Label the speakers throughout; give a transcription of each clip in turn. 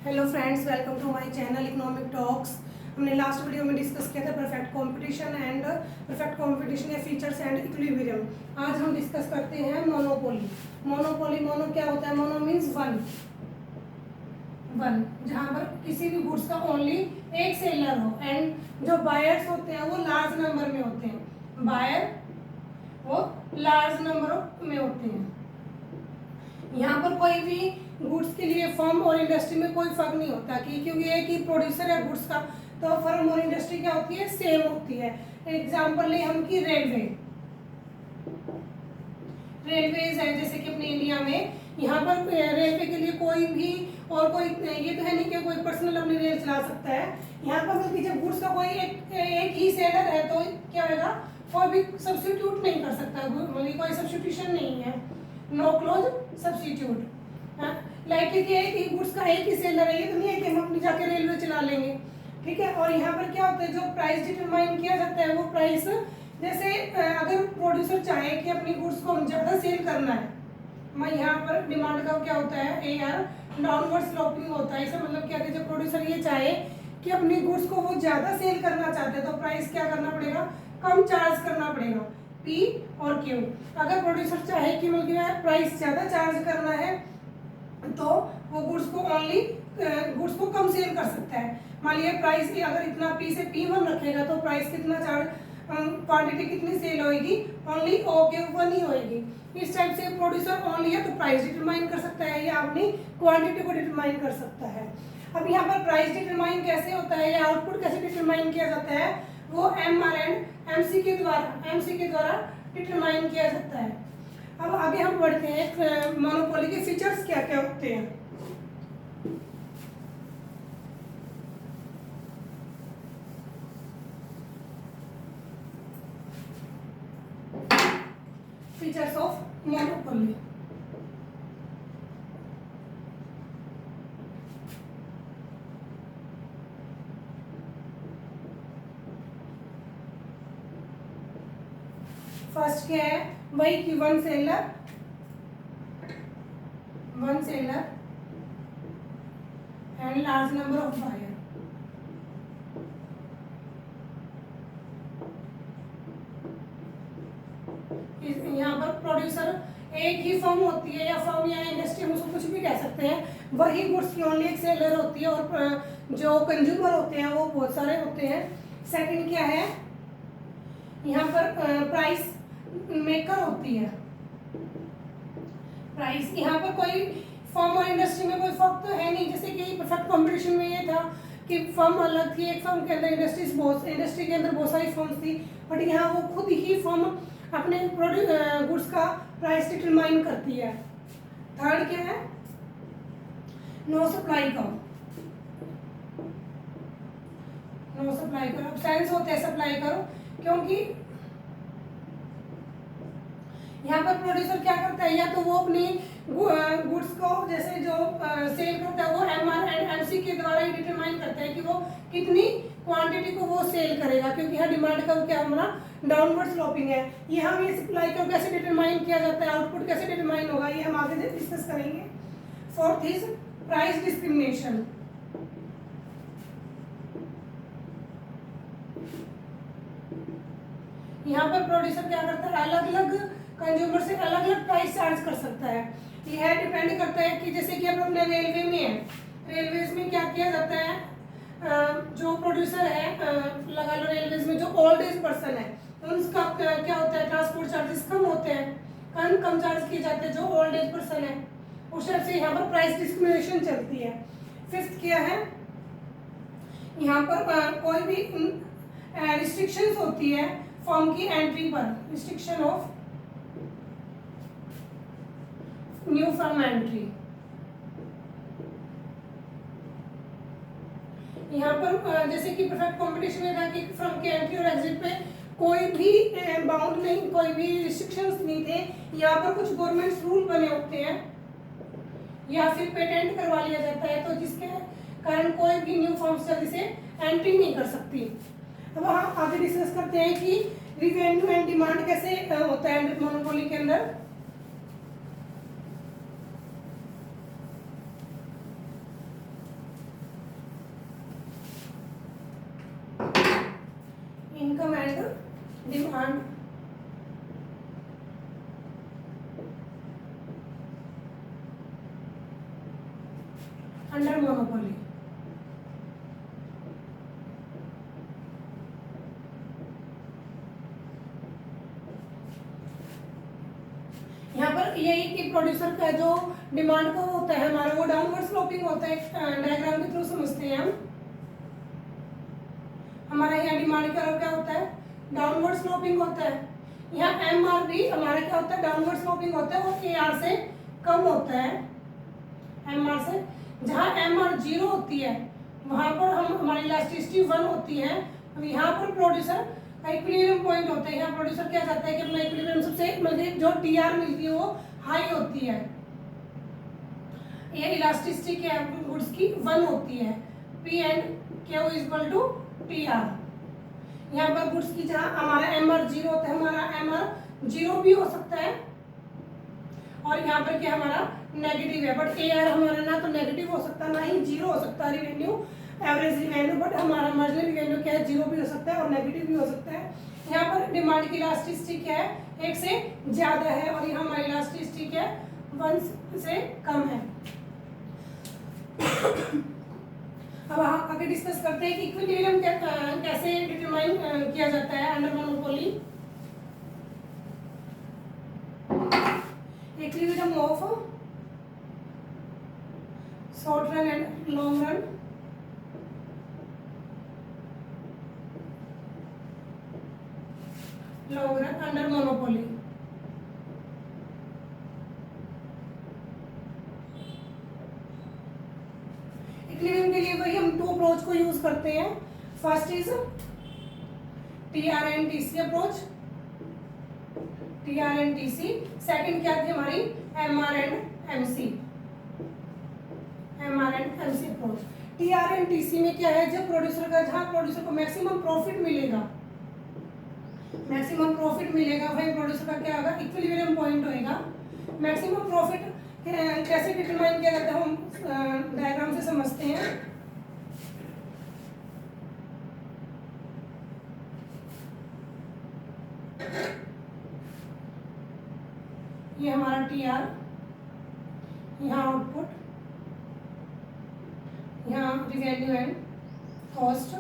Speaker 1: Hello friends, welcome to my channel economic talks. हमने last video में discuss किया था perfect competition and perfect competition या features and equilibrium. आज हम डिस्कस करते हैं मोनोपोली। मोनो क्या होता है? मोनो मीन्स वन, जहाँ पर किसी भी गुड्स का ओनली एक सेलर हो एंड जो बायर्स होते हैं वो लार्ज नंबर में होते हैं। बायर वो लार्ज नंबर में होते हैं। यहाँ पर कोई भी गुड्स के लिए फर्म और इंडस्ट्री में कोई फर्क नहीं होता कि क्योंकि एक ही प्रोड्यूसर है गुड्स का, तो फर्म और इंडस्ट्री क्या होती है? सेम होती है। एग्जांपल ले हम कि रेलवेज है जैसे कि अपने इंडिया में, यहाँ पर रेलवे के लिए कोई भी और कोई ये तो है नहीं कि कोई पर्सनल अपनी रेल चला सकता है। यहाँ पर बल्कि जब गुड्स का कोई एक ही सेलर है तो क्या होगा? कोई भी सब्स्टिट्यूट नहीं कर सकता, मतलब कोई सब्स्टिट्यूशन नहीं है, नो क्लोज सब्स्टिट्यूट। लाइक कि एक ही गुड्स का एक ही सेलर है, ये तो नहीं है कि हम अपनी जाके रेलवे चला लेंगे, ठीक है। और यहाँ पर क्या होता है, जो प्राइस डिटरमाइन किया जाता है वो प्राइस, जैसे अगर प्रोड्यूसर चाहे कि अपनी गुड्स को ज़्यादा सेल करना है, मैं यहाँ पर डिमांड का क्या होता है? AR डाउनवर्ड स्लोपिंग होता है। इसका मतलब क्या है, जब प्रोड्यूसर ये चाहे कि अपनी गुड्स को वो ज़्यादा सेल करना चाहते हैं तो प्राइस क्या करना पड़ेगा? कम चार्ज करना पड़ेगा, P और Q। अगर प्रोड्यूसर चाहे कि मतलब प्राइस ज़्यादा चार्ज करना है तो वो गुड्स को कम सेल कर सकता है। मान लिया प्राइस अगर इतना P से P1 रखेगा तो प्राइस कितना चार्ज, क्वांटिटी कितनी सेल होगी? ओनली O के ऊपर ही होगी। इस टाइप से प्रोड्यूसर ओनली है तो प्राइस डिटरमाइन कर सकता है या अपनी क्वांटिटी को डिटरमाइन कर सकता है। अब यहाँ पर प्राइस डिटरमाइन कैसे होता है या आउटपुट कैसे डिटरमाइन किया जाता है? वो MR एंड MC के द्वारा डिटरमाइन किया जाता है। अब आगे हम बढ़ते हैं, मोनोपोली के फीचर्स क्या क्या होते हैं। Features of monopoly. फर्स्ट क्या है? वही कि one seller and large number of buyer. यहाँ पर प्रोड्यूसर एक ही फर्म होती है या फर्म या इंडस्ट्री, हम उसको कुछ भी कह सकते हैं, वही गुड्स की ओनली एक सेलर होती है और जो कंज्यूमर होते हैं वो बहुत सारे होते हैं। सेकंड क्या है? यहाँ पर प्राइस मेकर होती है। प्राइस यहाँ पर कोई फर्म और इंडस्ट्री में कोई फर्क तो है नहीं, जैसे कि परफेक्ट कंपटीशन में ये था कि फर्म अलग थी, एक फर्म के अंदर इंडस्ट्री के अंदर बहुत सारी फर्म्स थी, बट यहाँ वो खुद ही फर्म अपने गुड्स का प्राइस डिटरमाइन करती है। थर्ड क्या है? नो सप्लाई करो, एब्सेंस होते हैं सप्लाई करो, क्योंकि यहाँ पर प्रोड्यूसर क्या करता है, या तो वो अपनी गुड्स को जैसे जो सेल करता है वो MR एंड MC के द्वारा ही डिटरमाइन करता है कि वो कितनी क्वांटिटी को वो सेल करेगा, क्योंकि यहाँ डिमांड का क्या हमारा डाउनवर्ड स्लोपिंग है। ये हम ये सप्लाई को कैसे डिटरमाइन किया जाता है, आउटपुट कैसे डिटरमाइन होगा, ये हम आगे डिस्कस करेंगे। Fourth is price discrimination. यहाँ पर प्रोड्यूसर क्या करता है? अलग अलग कंज्यूमर से अलग अलग प्राइस चार्ज कर सकता है। यह डिपेंड करता है कि जैसे कि अब अपने रेलवे में है, रेलवेज में क्या किया जाता है, जो प्रोड्यूसर है, लगा लो रेलवेज में जो ओल्ड एज पर्सन है उनका क्या होता है? ट्रांसपोर्ट चार्जेस कम होते हैं, कम चार्ज किए जाते हैं जो ओल्ड एज पर्सन है, उस टाइप से यहाँ पर प्राइस डिस्क्रिमिनेशन चलती है। फिफ्थ क्या है? यहाँ पर कोई भी रिस्ट्रिक्शंस होती है फर्म की एंट्री पर, restriction of new firm entry. यहाँ पर जैसे कि परफेक्ट कंपटीशन में था कि फर्म के एंट्री और एग्जिट पे कोई भी बाउंड नहीं, कोई भी रिस्ट्रिक्शंस नहीं थे। यहाँ पर कुछ गवर्नमेंट रूल बने होते हैं या फिर पेटेंट करवा लिया जाता है, तो जिसके कारण कोई भी न्यू फर्म जल्दी से एंट्री नहीं कर सकती। अब हम आगे डिस्कस करते हैं कि रिवेन्यू एंड डिमांड कैसे होता है मोनोपोली के अंदर। Demand under monopoly. यहाँ पर यही कि प्रोड्यूसर का जो डिमांड का होता है हमारा वो डाउनवर्ड स्लोपिंग होता है, डायग्राम के थ्रू समझते हैं हम। हमारा यहाँ डिमांड का क्या होता है, डाउनवर्ड स्लोपिंग होता है। यहाँ एम आर भी हमारा क्या होता है, डाउनवर्ड स्लोपिंग होता है, वो ए आर से कम होता है, एम आर से। जहाँ एम आर 0 होती है वहाँ पर हम हमारी इलास्टिसिटी 1 होती है। अब यहाँ पर प्रोड्यूसर का इक्विलिब्रियम पॉइंट होता है। यहाँ प्रोड्यूसर क्या चाहता है कि अपना इक्विलिब्रियम सबसे मतलब जो टी आर मिलती है वो हाई होती है। ये इलास्टिसिटी क्या है गुड्स की 1 होती है, P and Q equal to T R. यहाँ पर गुड्स की जहाँ हमारा एम आर 0 होता है, हमारा एम आर 0 भी हो सकता है और यहाँ पर क्या हमारा नेगेटिव है, बट ए आर हमारा ना तो नेगेटिव हो सकता है ना ही 0 हो सकता है रिवेन्यू, एवरेज रिवेन्यू। बट हमारा मार्जिनल रिवेन्यू क्या है, 0 भी हो सकता है और नेगेटिव भी हो सकता है। यहाँ पर डिमांड की इलास्टिसिटी क्या है, 1 से ज़्यादा है और यहाँ हमारी इलास्टिसिटी क्या है, 1 से कम है। अब आगे डिस्कस करते हैं कि इक्विलिब्रियम कैसे डिटरमाइन किया जाता है under monopoly. Equilibrium of short run and long run. Long run under monopoly. Equilibrium के लिए वही हम 2 अप्रोच को यूज करते हैं। First is TRNTC approach, TRNTC। Second क्या थी हमारी, MR and MC, MR and MC approach. TRNTC में क्या है, जब प्रोड्यूसर का जहां प्रोड्यूसर को मैक्सिमम प्रॉफिट मिलेगा, मैक्सिमम प्रॉफिट मिलेगा वही प्रोड्यूसर का क्या होगा, इक्विलिब्रियम पॉइंट होएगा। मैक्सिमम प्रॉफिट कैसे डिटरमाइन किया जाता है, हम डायग्राम से समझते हैं। ये हमारा TR, यहाँ आउटपुट, यहाँ रिवेन्यू एंड कॉस्ट,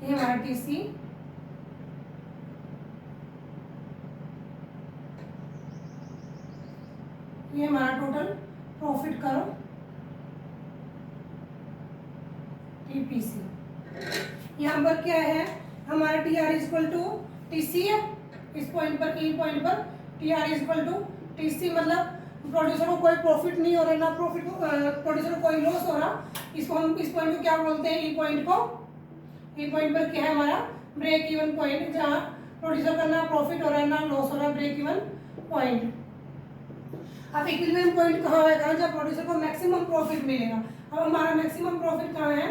Speaker 1: ये हमारा TC, ये हमारा टोटल प्रॉफिट करो, TPC। यहाँ पर क्या है, हमारा TR इक्वल टू TC है, इस पॉइंट पर, ई पॉइंट पर TR इक्वल टू TC, मतलब प्रोड्यूसर को कोई प्रॉफिट नहीं हो रहा, ना प्रॉफिट को प्रोड्यूसर को कोई लॉस हो रहा। इसको हम इस पॉइंट को क्या बोलते हैं, ई पॉइंट को। ई पॉइंट पर क्या है हमारा ब्रेक इवन पॉइंट, जहाँ प्रोड्यूसर का ना प्रॉफिट हो रहा है ना लॉस हो रहा है, ब्रेक इवन पॉइंट। अब इक्विलिब्रियम पॉइंट कहाँ होगा, जब प्रोड्यूसर को मैक्सिमम प्रॉफिट मिलेगा। अब हमारा मैक्सिमम प्रॉफिट कहाँ है,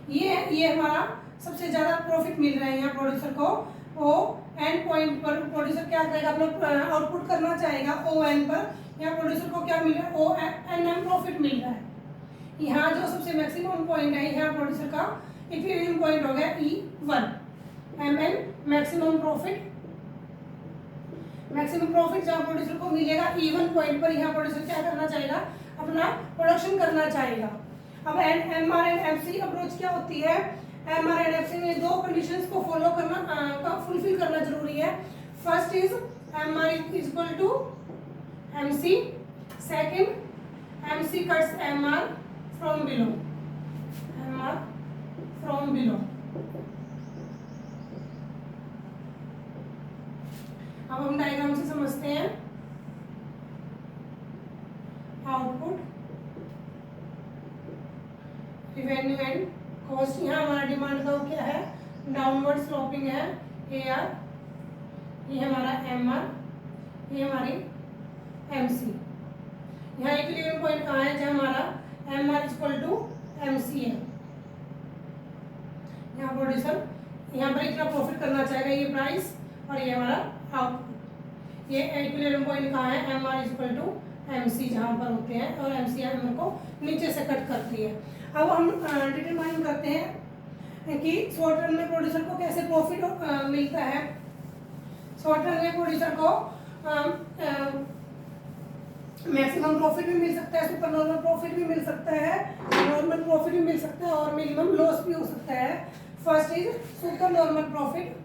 Speaker 1: ये हमारा सबसे ज्यादा प्रॉफिट मिल रहा है यहाँ प्रोड्यूसर को। वो एंड पॉइंट पर प्रोड्यूसर क्या करेगा, अपना आउटपुट करना चाहेगा ON पर। यहाँ प्रोड्यूसर को क्या मिल रहा है, ONM प्रॉफिट मिल रहा है। यहाँ जो सबसे मैक्सिमम पॉइंट है, यहाँ प्रोड्यूसर का इक्विलिब्रियम पॉइंट हो गया E1, MN maximum profit. Maximum profit जहाँ प्रोड्यूसर को मिलेगा E1 पॉइंट पर, यहाँ प्रोड्यूसर क्या करना चाहेगा, अपना प्रोडक्शन करना चाहेगा। अब MR एंड MC अप्रोच क्या होती है, MR एंड MC में 2 कंडीशंस को फॉलो करना, फुलफिल करना जरूरी है। First is MR equal to MC, second MC cuts MR from below, MR from below. अब हम डायग्राम से समझते हैं। Output, revenue and cost. यहाँ हमारा डिमांड का क्या है, डाउनवर्ड स्लोपिंग है, AR, ये हमारा MR, ये हमारी MC। यहाँ इक्विलिब्रियम पॉइंट कहाँ है, जहाँ हमारा MR इक्वल टू MC है। यहाँ प्रोड्यूसर यहाँ पर इतना प्रॉफिट करना चाहेगा, ये प्राइस, और ये हमारा आउटपुट। ये इक्विलिब्रियम पॉइंट कहाँ है, MR इक्वल टू MC जहाँ पर होते हैं, और MC एम को नीचे से कट करती है। अब हम डिटरमाइन करते हैं कि शॉर्ट रन में प्रोड्यूसर को कैसे प्रॉफिट मिलता है। शॉर्ट रन में प्रोड्यूसर को मैक्सिमम प्रॉफिट भी मिल सकता है, सुपर नॉर्मल प्रॉफिट भी मिल सकता है, नॉर्मल प्रॉफिट भी मिल सकता है, और मिनिमम लॉस भी हो सकता है। First is super normal profit.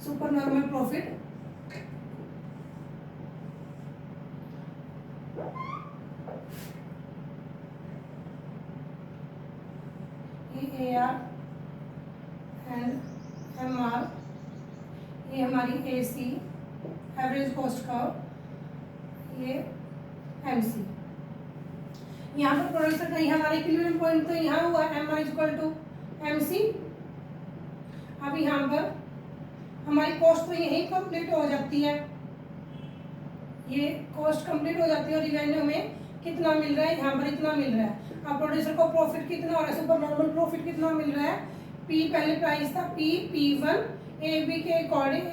Speaker 1: Super normal profit AR and MR, ये हमारी AC एवरेज कॉस्ट कर्व, ये MC। यहाँ पर प्रोड्यूसर का हमारे इक्विलिब्रियम पॉइंट तो यहाँ हुआ MR इक्वल टू MC। अब यहाँ पर हमारी कॉस्ट तो यहीं कंप्लीट हो जाती है, ये कॉस्ट कंप्लीट हो जाती है, और रिवेन्यू में कितना मिल रहा है, यहाँ पर इतना मिल रहा है। अब प्रोड्यूसर को प्रॉफिट कितना हो रहा है, सुपर नॉर्मल प्रॉफिट कितना मिल रहा है, P पहले प्राइस था P1 AB के अकॉर्डिंग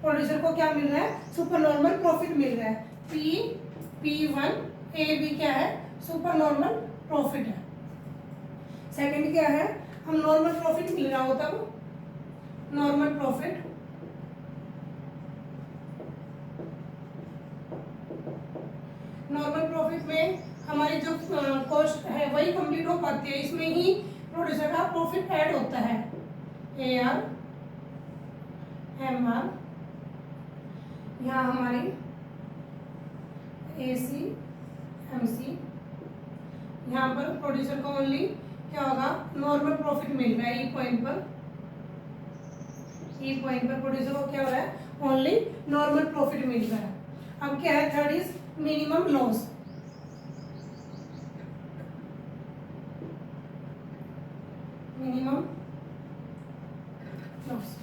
Speaker 1: प्रोड्यूसर को क्या मिल रहा है, सुपर नॉर्मल प्रॉफिट मिल रहा है। P1 AB क्या है, सुपर नॉर्मल प्रॉफिट है। सेकंड क्या है, हम नॉर्मल प्रॉफिट मिल रहा हो तब नॉर्मल प्रॉफिट, नॉर्मल प्रॉफिट में हमारी जो कॉस्ट है वही कंप्लीट हो पाती है, इसमें ही प्रोड्यूसर का प्रॉफिट ऐड होता है। AR MR, यहाँ हमारी AC MC, यहाँ पर प्रोड्यूसर को ओनली क्या होगा, नॉर्मल प्रॉफिट मिल रहा है। ई पॉइंट पर प्रोड्यूसर को क्या हो रहा है, ओनली नॉर्मल प्रॉफिट मिल रहा है। अब क्या है, third is minimum loss. Minimum loss,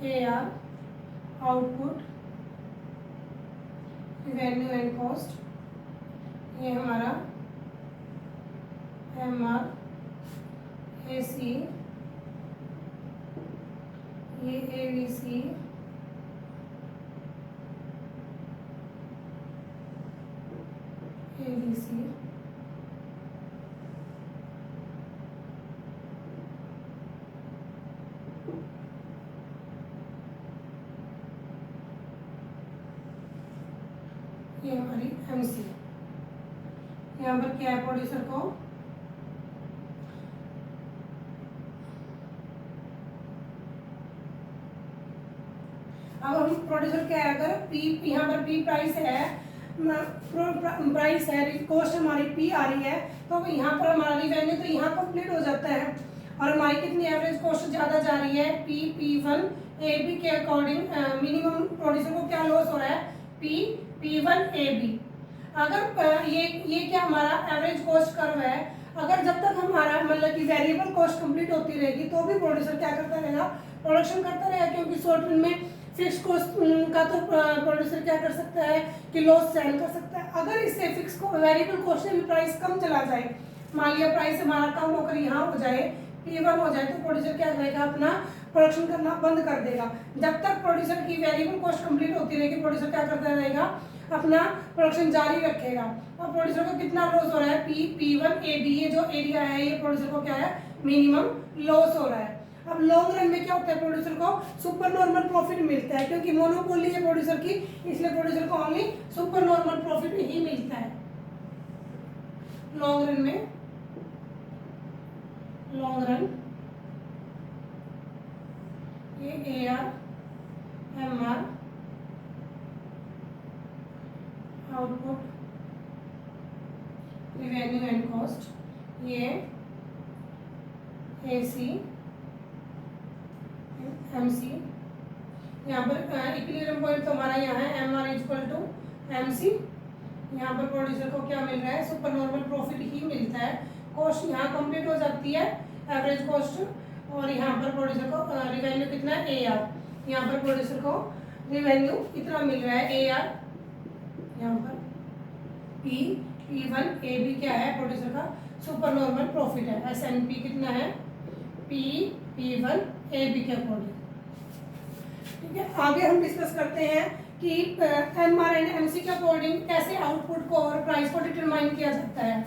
Speaker 1: AR output revenue and cost, ये हमारा MR AC, ये ABC, ABC, ये हमारी MC। यहाँ पर क्या है, प्रोड्यूसर को अब हम प्रोड्यूसर क्या है, अगर P यहाँ पर P प्राइस है, कॉस्ट हमारी P आ रही है, तो यहाँ पर हमारा रिवेन्यू तो यहाँ कंप्लीट हो जाता है, और हमारी कितनी एवरेज कॉस्ट ज़्यादा जा रही है, P1 AB के अकॉर्डिंग मिनिमम प्रोड्यूसर को क्या लॉस हो रहा है, P1 AB। अगर ये क्या हमारा एवरेज कॉस्ट कर्व है, अगर जब तक हमारा मतलब कि वेरिएबल कॉस्ट कंप्लीट होती रहेगी तो भी प्रोड्यूसर क्या करता रहेगा, प्रोडक्शन करता रहेगा, क्योंकि शॉर्ट रन में फिक्स कॉस्ट का तो प्रोड्यूसर क्या कर सकता है कि लॉस सहन कर सकता है। अगर इससे फिक्स वेरिएबल कॉस्ट में प्राइस कम चला जाए, मान लिया प्राइस हमारा कम होकर यहाँ हो जाए, P1 हो जाए, तो प्रोड्यूसर क्या करेगा, अपना प्रोडक्शन करना बंद कर देगा। जब तक प्रोड्यूसर की वेरिएबल कॉस्ट कंप्लीट होती रहेगी, प्रोड्यूसर क्या करता रहेगा, अपना प्रोडक्शन जारी रखेगा। और प्रोड्यूसर को कितना लॉस हो रहा है, P1 AB, ये जो एरिया है ये प्रोड्यूसर को क्या है, मिनिमम लॉस हो रहा है। अब लॉन्ग रन में क्या होता है, प्रोड्यूसर को सुपर नॉर्मल प्रॉफिट मिलता है, क्योंकि मोनोपोली है प्रोड्यूसर की, इसलिए प्रोड्यूसर को ओनली सुपर नॉर्मल प्रॉफिट ही मिलता है लॉन्ग रन में। लॉन्ग रन ये AR MR output revenue and cost, ये AC MC। यहाँ पर इक्विलिब्रियम पॉइंट तो हमारा यहाँ है MR इक्वल टू MC। यहाँ पर प्रोड्यूसर को क्या मिल रहा है, सुपर नॉर्मल प्रॉफिट ही मिलता है। कॉस्ट यहाँ कंप्लीट हो जाती है, एवरेज कॉस्ट, और यहाँ पर प्रोड्यूसर को रिवेन्यू कितना है, AR। यहाँ पर प्रोड्यूसर को रिवेन्यू इतना मिल रहा है, AR, यहाँ पर P P1 AB क्या है प्रोड्यूसर का सुपर नॉर्मल प्रॉफिट है। S&P कितना है P1 AB के अकॉर्डिंग। ठीक है, आगे हम डिस्कस करते हैं कि MR एंड MC के अकॉर्डिंग कैसे आउटपुट को और प्राइस को डिटरमाइन किया जाता है।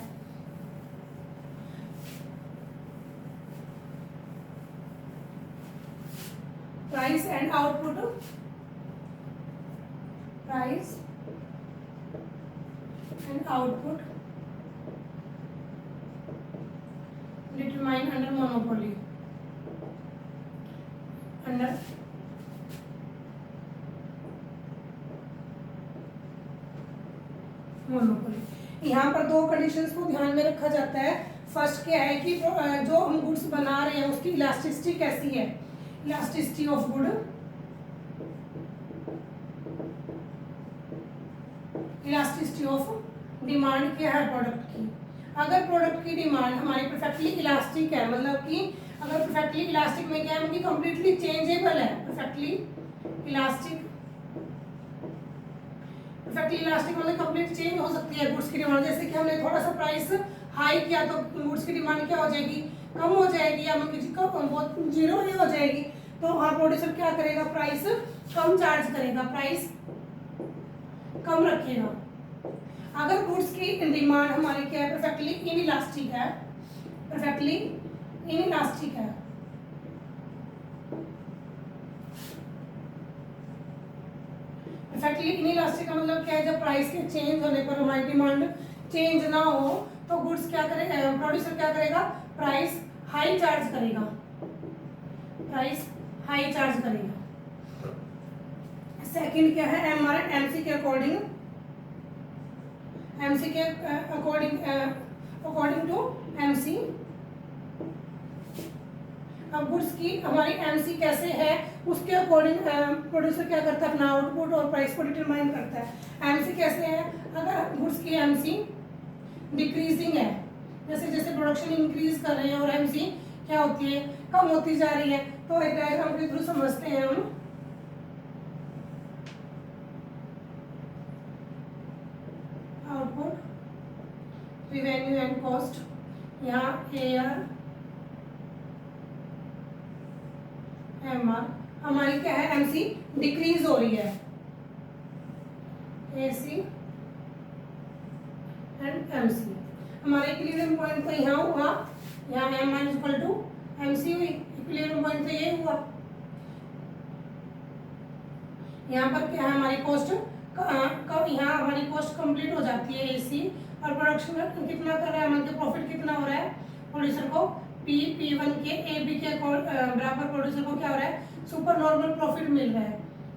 Speaker 1: Price and output, price and output determine under monopoly, under monopoly. यहाँ पर दो कंडीशंस को ध्यान में रखा जाता है। फर्स्ट क्या है कि जो हम गुड्स बना रहे हैं उसकी इलास्टिसिटी कैसी है, elasticity of good, elasticity of demand क्या है प्रोडक्ट की। अगर प्रोडक्ट की डिमांड हमारी परफेक्टली इलास्टिक है, मतलब कि अगर परफेक्टली इलास्टिक में क्या है उनकी कंप्लीटली चेंजेबल है, परफेक्टली इलास्टिक, परफेक्टली इलास्टिक मतलब कंप्लीट चेंज हो सकती है गुड्स की डिमांड। जैसे कि हमने थोड़ा सा प्राइस हाई किया तो गुड्स की डिमांड क्या हो जाएगी, कम हो जाएगी, या मतलब किसी को बहुत जीरो ही हो जाएगी। तो वहाँ प्रोड्यूसर क्या करेगा, प्राइस कम चार्ज करेगा, प्राइस कम रखेगा। अगर गुड्स की डिमांड हमारी क्या है, परफेक्टली इनइलास्टिक है, परफेक्टली इनइलास्टिक है, परफेक्टली इनइलास्टिक का मतलब क्या है, जब प्राइस के चेंज होने पर हमारी डिमांड चेंज ना हो तो गुड्स क्या करेगा, प्रोड्यूसर क्या करेगा, प्राइस हाई चार्ज करेगा, प्राइस हाई चार्ज करेगा। सेकंड क्या है, एमआर एमसी के अकॉर्डिंग, एमसी के अकॉर्डिंग, अकॉर्डिंग टू एमसी। अब गुड्स की हमारी एमसी कैसे है उसके अकॉर्डिंग प्रोड्यूसर क्या करता है, अपना आउटपुट और प्राइस को डिटरमाइन करता है। एमसी कैसे है, अगर गुड्स की एमसी डिक्रीजिंग है, जैसे जैसे प्रोडक्शन इंक्रीज कर रहे हैं और एमसी क्या होती है, कम होती जा रही है, तो एक डायग्राम के थ्रू समझते हैं हम। आउटपुट, रिवेन्यू एंड कॉस्ट, यहाँ AR MR, हमारी क्या है, MC डिक्रीज हो रही है, AC एंड MC। हमारा इक्विलिब्रियम पॉइंट तो यहाँ हुआ, यहाँ MR इक्वल टू MC हुई, इक्विलिब्रियम पॉइंट तो ये हुआ। यहाँ पर क्या है, हमारी कॉस्ट यहाँ हमारी कॉस्ट कंप्लीट हो जाती है AC, और प्रोडक्शन कितना कर रहा है, मतलब प्रॉफिट कितना हो रहा है प्रोड्यूसर को, P1 के AB के बराबर प्रोड्यूसर को क्या हो रहा है, सुपर नॉर्मल प्रॉफिट मिल रहा है।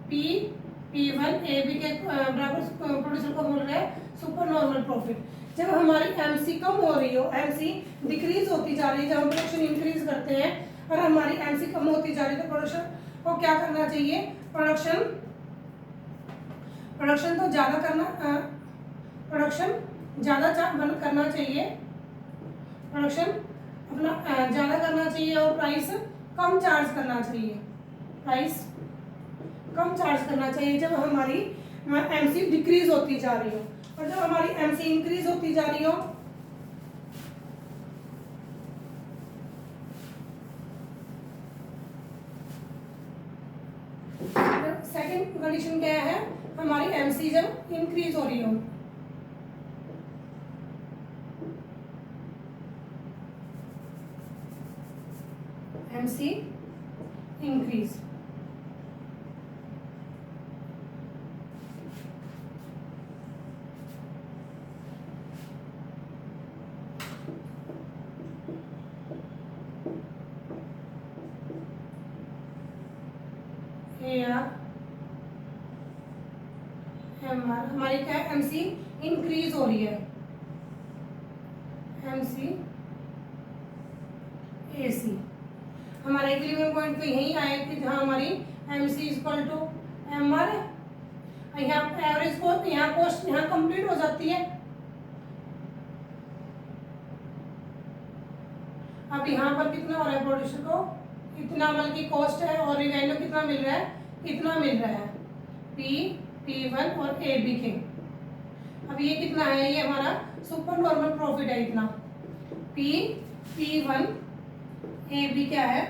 Speaker 1: P1 AB के बराबर प्रोड्यूसर को मिल रहा है सुपर नॉर्मल प्रॉफिट। जब हमारी MC कम हो रही हो, MC डिक्रीज होती जा रही है, जब हम प्रोडक्शन इंक्रीज करते हैं और हमारी MC कम होती जा रही है, तो प्रोडक्शन को क्या करना चाहिए, प्रोडक्शन तो ज़्यादा करना, प्रोडक्शन ज़्यादा करना चाहिए, प्रोडक्शन अपना ज़्यादा करना चाहिए और प्राइस कम चार्ज करना चाहिए, प्राइस कम चार्ज करना चाहिए जब हमारी MC डिक्रीज होती जा रही हो। और जब हमारी MC इंक्रीज होती जा रही हो, सेकंड कंडीशन क्या है, हमारी MC जब इंक्रीज हो रही हो, MC इंक्रीज, AR MR, हमारी क्या है, MC इंक्रीज हो रही है, MC AC। हमारा इक्विलिब्रियम पॉइंट तो यही आया कि जहाँ हमारी MC इक्वल टू MR है, यहाँ एवरेज कॉस्ट, यहाँ कॉस्ट यहाँ कंप्लीट हो जाती है। अब यहाँ पर कितना हो रहा है प्रोड्यूसर को, इतना मतलब की कॉस्ट है और रिवेन्यू कितना मिल रहा है, इतना मिल रहा है P1 और AB के। अब ये कितना है, ये हमारा सुपर नॉर्मल प्रॉफिट है इतना, P1 AB क्या है,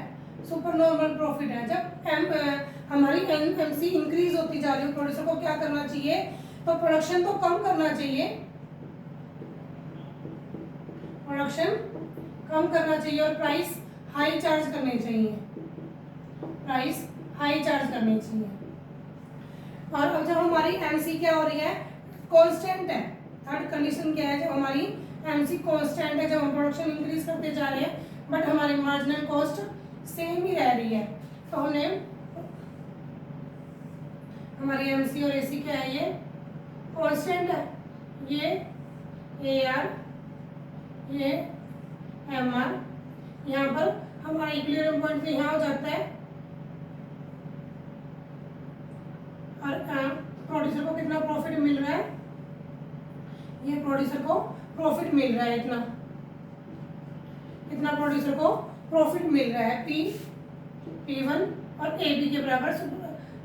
Speaker 1: सुपर नॉर्मल प्रॉफिट है। जब हमारी एमसी इंक्रीज होती जा रही है, प्रोड्यूसर को क्या करना चाहिए, तो प्रोडक्शन तो कम करना चाहिए, प्रोडक्शन कम करना चाहिए और प्राइस हाई चार्ज करने चाहिए, प्राइस हाई चार्ज करनी चाहिए। और अब जब हमारी एमसी क्या हो रही है, कांस्टेंट है, थर्ड कंडीशन क्या है, जब हमारी एमसी कांस्टेंट है, जब हम प्रोडक्शन इंक्रीज करते जा रहे हैं बट हमारी मार्जिनल कॉस्ट सेम ही रह रही है, तो हमने हमारी एमसी और एसी क्या है, ये कांस्टेंट है, ये AR, ये MR, यहाँ पर हमारा इक्विलिब्रियम पॉइंट तो यहाँ हो जाता है और प्रोड्यूसर को कितना प्रॉफिट मिल रहा है, ये प्रोड्यूसर को प्रॉफिट मिल रहा है, इतना प्रोड्यूसर को प्रॉफिट मिल रहा है, P1 और AB के बराबर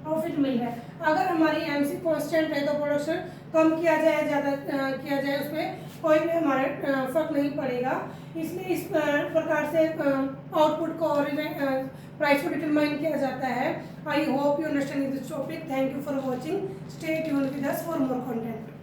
Speaker 1: प्रॉफिट मिल रहा है। अगर हमारी एमसी कांस्टेंट है तो प्रोडक्शन कम किया जाए ज़्यादा किया जाए उसमें कोई भी हमारे फर्क नहीं पड़ेगा, इसलिए इस प्रकार से आउटपुट को और प्राइस को डिटरमाइन किया जाता है। I hope you understand this topic. Thank you for watching, stay tuned with us for more content.